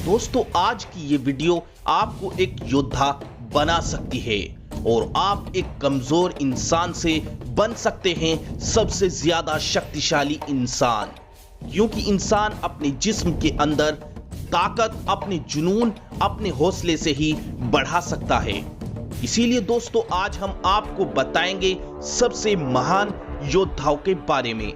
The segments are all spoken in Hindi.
दोस्तों आज की ये वीडियो आपको एक योद्धा बना सकती है और आप एक कमजोर इंसान से बन सकते हैं सबसे ज्यादा शक्तिशाली इंसान, क्योंकि इंसान अपने जिस्म के अंदर ताकत अपने जुनून अपने हौसले से ही बढ़ा सकता है। इसीलिए दोस्तों आज हम आपको बताएंगे सबसे महान योद्धाओं के बारे में।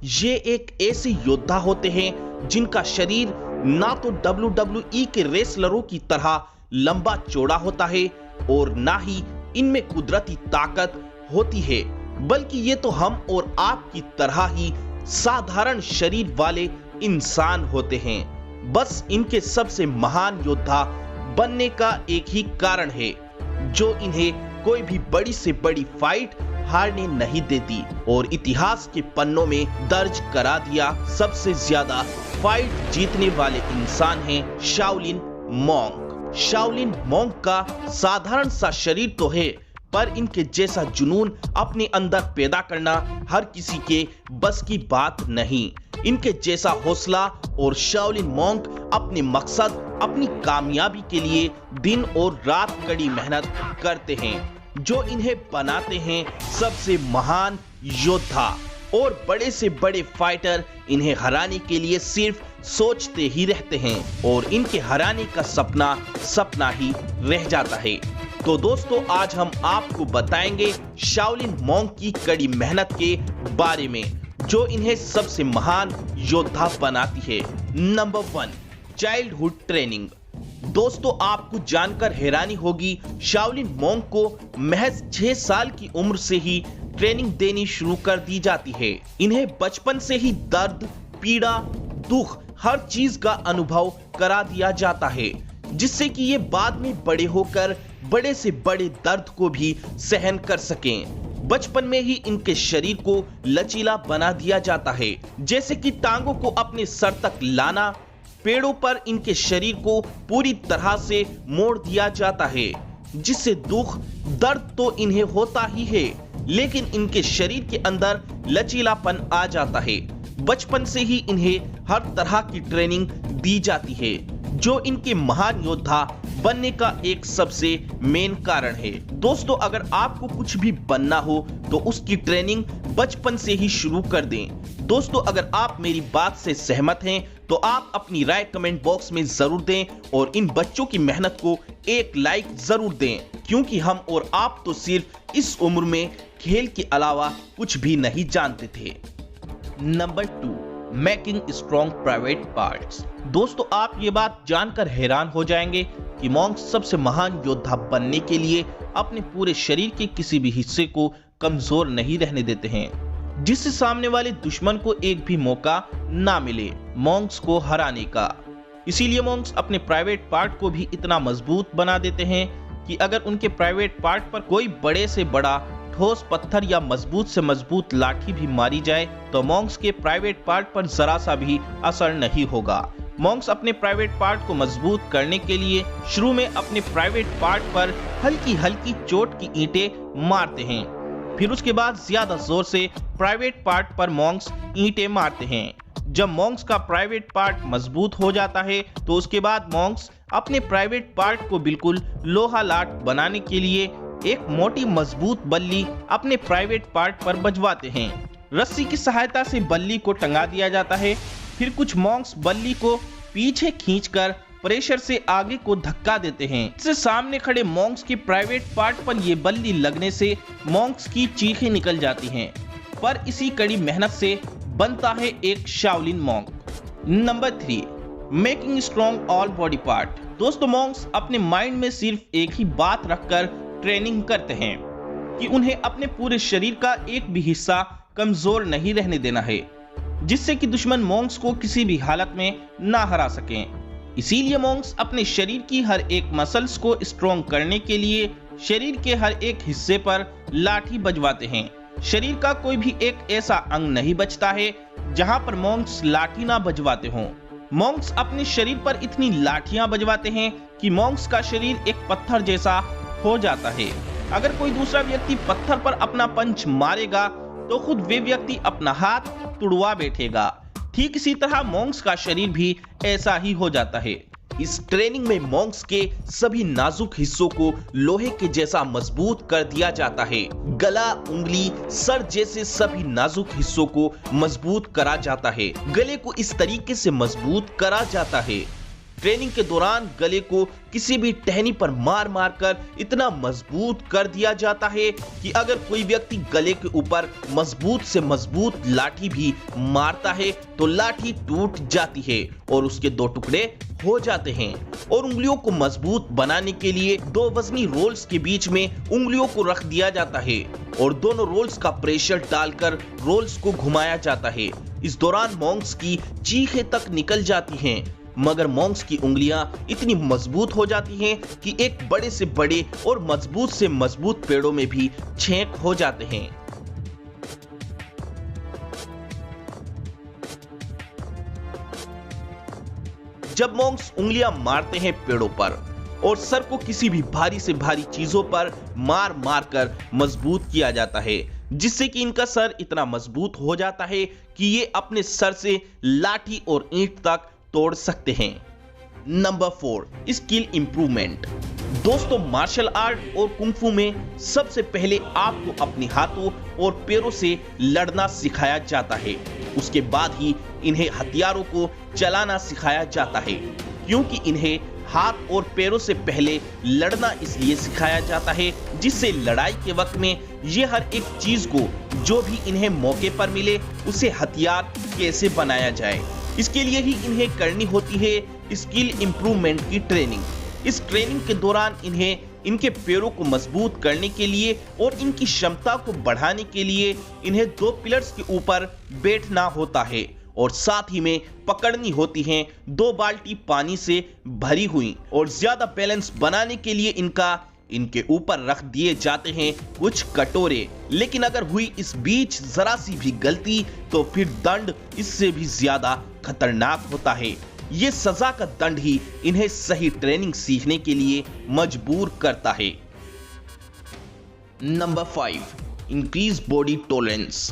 ये एक ऐसे योद्धा होते हैं जिनका शरीर ना तो WWE के रेसलरों की तरह लंबा चौड़ा होता है और ना ही इनमें कुदरती ताकत होती है, बल्कि ये तो हम और आपकी तरह ही साधारण शरीर वाले इंसान होते हैं। बस इनके सबसे महान योद्धा बनने का एक ही कारण है जो इन्हें कोई भी बड़ी से बड़ी फाइट हारने नहीं देती और इतिहास के पन्नों में दर्ज करा दिया सबसे ज्यादा फाइट जीतने वाले इंसान हैं शाओलिन मोंक। शाओलिन मोंक का साधारण सा शरीर तो है, पर इनके जैसा जुनून अपने अंदर पैदा करना हर किसी के बस की बात नहीं। इनके जैसा हौसला और शाओलिन मोंक अपने मकसद अपनी कामयाबी के लिए दिन और रात कड़ी मेहनत करते हैं, जो इन्हें बनाते हैं सबसे महान योद्धा। और बड़े से बड़े फाइटर इन्हें हराने के लिए सिर्फ सोचते ही रहते हैं और इनके हराने का सपना ही रह जाता है। तो दोस्तों आज हम आपको बताएंगे शाओलिन मोंक की कड़ी मेहनत के बारे में जो इन्हें सबसे महान योद्धा बनाती है। Number 1, childhood training. दोस्तों आपको जानकर हैरानी होगी, शाओलिन मोंक को महज 6 साल की उम्र से ही ट्रेनिंग देनी शुरू कर दी जाती है। इन्हें बचपन से ही दर्द, पीड़ा, दुख हर चीज का अनुभव करा दिया जाता है, जिससे कि ये बाद में बड़े होकर बड़े से बड़े दर्द को भी सहन कर सकें। बचपन में ही इनके शरीर को लचीला बना दिया जाता है, जैसे कि टांगों को अपने सर तक लाना, पेड़ों पर इनके शरीर को पूरी तरह से मोड़ दिया जाता है, जिससे दुख दर्द तो इन्हें होता ही है, लेकिन इनके शरीर के अंदर लचीलापन आ जाता है। बचपन से ही इन्हें हर तरह की ट्रेनिंग दी जाती है, जो इनके महान योद्धा बनने का एक सबसे मेन कारण है। दोस्तों अगर आपको कुछ भी बनना हो तो उसकी ट्रेनिंग बचपन से ही शुरू कर दें। दोस्तों अगर आप मेरी बात से सहमत हैं तो आप अपनी राय कमेंट बॉक्स में जरूर दें और इन बच्चों की मेहनत को एक लाइक जरूर दें, क्योंकि हम और आप तो सिर्फ इस उम्र में खेल के अलावा कुछ भी नहीं जानते थे। Number 2, making strong private parts. दोस्तों आप ये बात जानकर हैरान हो जाएंगे कि मोंक सबसे महान योद्धा बनने के लिए अपने पूरे शरीर के किसी भी हिस्से को कमजोर नहीं रहने देते हैं, जिससे सामने वाले दुश्मन को एक भी मौका ना मिले मोंक्स को हराने का। इसीलिए मोंक्स अपने प्राइवेट पार्ट को भी इतना मजबूत बना देते हैं कि अगर उनके प्राइवेट पार्ट पर कोई बड़े से बड़ा ठोस पत्थर या मजबूत से मजबूत लाठी भी मारी जाए तो मोंक्स के प्राइवेट पार्ट पर जरा सा भी असर नहीं होगा। मोंक्स अपने प्राइवेट पार्ट को मजबूत करने के लिए शुरू में अपने प्राइवेट पार्ट पर हल्की हल्की चोट की ईंटें मारते हैं, फिर उसके बाद ज्यादा जोर से प्राइवेट पार्ट पर मोंक्स ईंटें मारते हैं। जब मोंक्स का प्राइवेट पार्ट मजबूत हो जाता है तो उसके बाद मोंक्स अपने प्राइवेट पार्ट को बिल्कुल लोहा लाट बनाने के लिए एक मोटी मजबूत बल्ली अपने प्राइवेट पार्ट पर बजवाते हैं। रस्सी की सहायता से बल्ली को टंगा दिया जाता है, फिर कुछ मोंक्स बल्ली को पीछे खींचकर प्रेशर से आगे को धक्का देते हैं। इससे सामने खड़े मोंक्स के प्राइवेट पार्ट पर ये बल्ली लगने से मोंक्स की चीखें निकल जाती हैं, पर इसी कड़ी मेहनत से बनता है एक Shaolin monk. Number 3, making strong all body part. दोस्तों मोंक्स अपने माइंड में सिर्फ एक ही बात रखकर ट्रेनिंग करते हैं कि उन्हें अपने पूरे शरीर का एक भी हिस्सा कमजोर नहीं रहने देना है, जिससे कि दुश्मन मोंक्स को किसी भी हालत में ना हरा सकें। इसीलिए मोंक्स अपने शरीर की हर एक मसल्स को स्ट्रॉन्ग करने के लिए शरीर के हर एक हिस्से पर लाठी बजवाते हैं। शरीर का कोई भी एक ऐसा अंग नहीं बचता है जहां पर मोंक्स लाठी ना बजवाते हों। मोंक्स अपने शरीर पर इतनी लाठियां बजवाते हैं कि मोंक्स का शरीर एक पत्थर जैसा हो जाता है। अगर कोई दूसरा व्यक्ति पत्थर पर अपना पंच मारेगा तो खुद वे व्यक्ति अपना हाथ तुड़वा बैठेगा। ठीक इसी तरह मोंक्स का शरीर भी ऐसा ही हो जाता है। इस ट्रेनिंग में मॉन्क्स के सभी नाजुक हिस्सों को लोहे के जैसा मजबूत कर दिया जाता है। गला, उंगली, सर जैसे सभी नाजुक हिस्सों को मजबूत करा जाता है। गले को इस तरीके से मजबूत करा जाता है। ट्रेनिंग के दौरान गले को किसी भी टहनी पर मार मार कर इतना मजबूत कर दिया जाता है कि अगर कोई व्यक्ति गले के ऊपर मजबूत से मजबूत लाठी भी मारता है तो लाठी टूट जाती है और उसके 2 टुकड़े हो जाते हैं। और उंगलियों को मजबूत बनाने के लिए 2 वजनी रोल्स के बीच में उंगलियों को रख दिया जाता है और दोनों रोल्स का प्रेशर डालकर रोल्स को घुमाया जाता है। इस दौरान मॉन्क्स की चीखें तक निकल जाती हैं, मगर मॉन्क्स की उंगलियां इतनी मजबूत हो जाती हैं कि एक बड़े से बड़े और मजबूत से मजबूत पेड़ों में भी छेक हो जाते हैं। जब मॉन्क्स उंगलियां मारते हैं पेड़ों पर और सर को किसी भी भारी से भारी चीजों पर मार मार कर मजबूत किया जाता है, जिससे कि इनका सर इतना मजबूत हो जाता है कि ये अपने सर से लाठी और ईंट तक तोड़ सकते हैं। Number 4, skill improvement. दोस्तों, मार्शल आर्ट और कुंफू में सबसे पहले आपको अपने हाथों और पैरों से लड़ना सिखाया जाता है। उसके बाद ही इन्हें हथियारों को चलाना सिखाया जाता है, क्योंकि इन्हें हाथ और पैरों से पहले लड़ना इसलिए सिखाया जाता है जिससे लड़ाई के वक्त में ये हर एक चीज को जो भी इन्हें मौके पर मिले उसे हथियार कैसे बनाया जाए। इसके लिए ही इन्हें करनी होती है स्किल इंप्रूवमेंट की ट्रेनिंग। इस ट्रेनिंग के दौरान इन्हें इनके पैरों को मजबूत करने के लिए और इनकी क्षमता को बढ़ाने के लिए इन्हें 2 पिलर्स के ऊपर बैठना होता है और साथ ही में पकड़नी होती हैं 2 बाल्टी पानी से भरी हुई, और ज्यादा बैलेंस बनाने के लिए इनके ऊपर रख दिए जाते हैं कुछ कटोरे। लेकिन अगर हुई इस बीच जरा सी भी गलती तो फिर दंड इससे भी ज्यादा खतरनाक होता है। ये सजा का दंड ही इन्हें सही ट्रेनिंग सीखने के लिए मजबूर करता है। Number 5, increase body tolerance.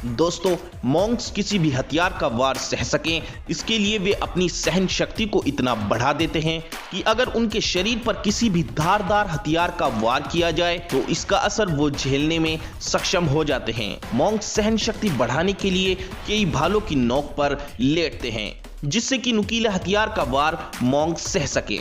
दोस्तों, मॉन्क्स किसी भी हथियार का वार सह सकें, इसके लिए वे अपनी सहन शक्ति को इतना बढ़ा देते हैं कि अगर उनके शरीर पर किसी भी धारदार हथियार का वार किया जाए तो इसका असर वो झेलने में सक्षम हो जाते हैं। मॉन्क्स सहन शक्ति बढ़ाने के लिए कई भालों की नोक पर लेटते हैं, जिससे कि नुकीले हथियार का वार मॉन्क्स सह सके।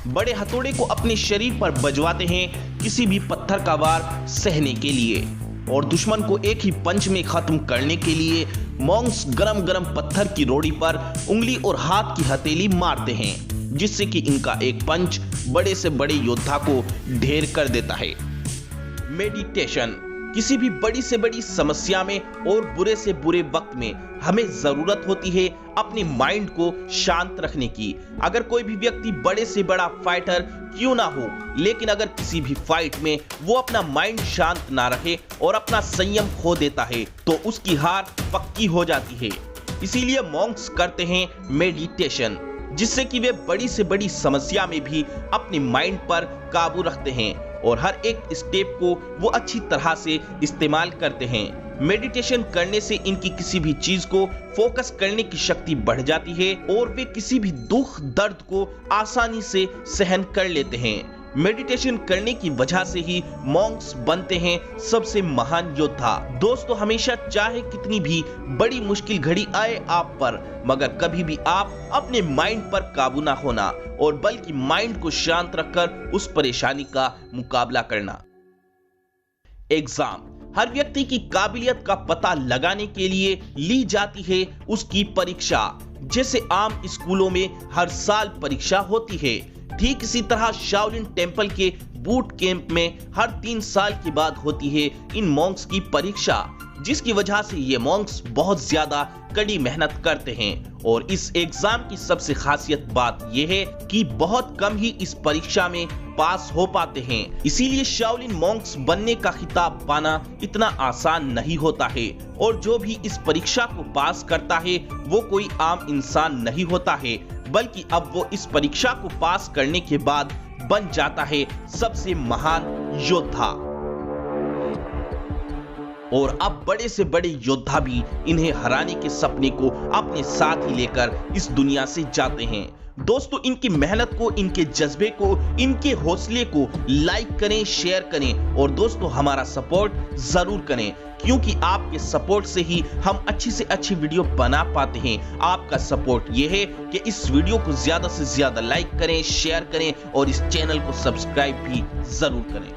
बड़े हथौड़े को अपने शरीर पर बजवाते हैं किसी भी पत्थर का वार सहने के लिए, और दुश्मन को एक ही पंच में खत्म करने के लिए मॉन्क्स गरम गरम पत्थर की रोड़ी पर उंगली और हाथ की हथेली मारते हैं, जिससे कि इनका एक पंच बड़े से बड़े योद्धा को ढेर कर देता है। मेडिटेशन। किसी भी बड़ी से बड़ी समस्या में और बुरे से बुरे वक्त में हमें जरूरत होती है अपने माइंड को शांत रखने की। अगर कोई भी व्यक्ति बड़े से बड़ा फाइटर क्यों ना हो, लेकिन अगर किसी भी फाइट में वो अपना माइंड शांत ना रखे और अपना संयम खो देता है तो उसकी हार पक्की हो जाती है। इसीलिए मॉन्क्स करते हैं मेडिटेशन, जिससे कि वे बड़ी से बड़ी समस्या में भी अपने माइंड पर काबू रखते हैं और हर एक स्टेप को वो अच्छी तरह से इस्तेमाल करते हैं। मेडिटेशन करने से इनकी किसी भी चीज को फोकस करने की शक्ति बढ़ जाती है और वे किसी भी दुख दर्द को आसानी से सहन कर लेते हैं। मेडिटेशन करने की वजह से ही मॉन्क्स बनते हैं सबसे महान योद्धा। दोस्तों, हमेशा चाहे कितनी भी बड़ी मुश्किल घड़ी आए आप पर, मगर कभी भी आप अपने माइंड पर काबू ना होना और बल्कि माइंड को शांत रखकर उस परेशानी का मुकाबला करना। एग्जाम। हर व्यक्ति की काबिलियत का पता लगाने के लिए ली जाती है उसकी परीक्षा। जैसे आम स्कूलों में हर साल परीक्षा होती है, ठीक इसी तरह शाओलिन टेम्पल के बूट कैंप में हर 3 साल के बाद होती है इन मॉन्क्स की परीक्षा, जिसकी वजह से ये मॉन्क्स बहुत ज्यादा कड़ी मेहनत करते हैं। और इस एग्जाम की सबसे खासियत बात यह है कि बहुत कम ही इस परीक्षा में पास हो पाते हैं। इसीलिए शाओलिन मॉन्क्स बनने का खिताब पाना इतना आसान नहीं होता है, और जो भी इस परीक्षा को पास करता है वो कोई आम इंसान नहीं होता है, बल्कि अब वो इस परीक्षा को पास करने के बाद बन जाता है सबसे महान योद्धा। और अब बड़े से बड़े योद्धा भी इन्हें हराने के सपने को अपने साथ ही लेकर इस दुनिया से जाते हैं। दोस्तों इनकी मेहनत को, इनके जज्बे को, इनके हौसले को लाइक करें, शेयर करें और दोस्तों हमारा सपोर्ट जरूर करें, क्योंकि आपके सपोर्ट से ही हम अच्छी से अच्छी वीडियो बना पाते हैं। आपका सपोर्ट ये है कि इस वीडियो को ज्यादा से ज्यादा लाइक करें, शेयर करें और इस चैनल को सब्सक्राइब भी जरूर करें।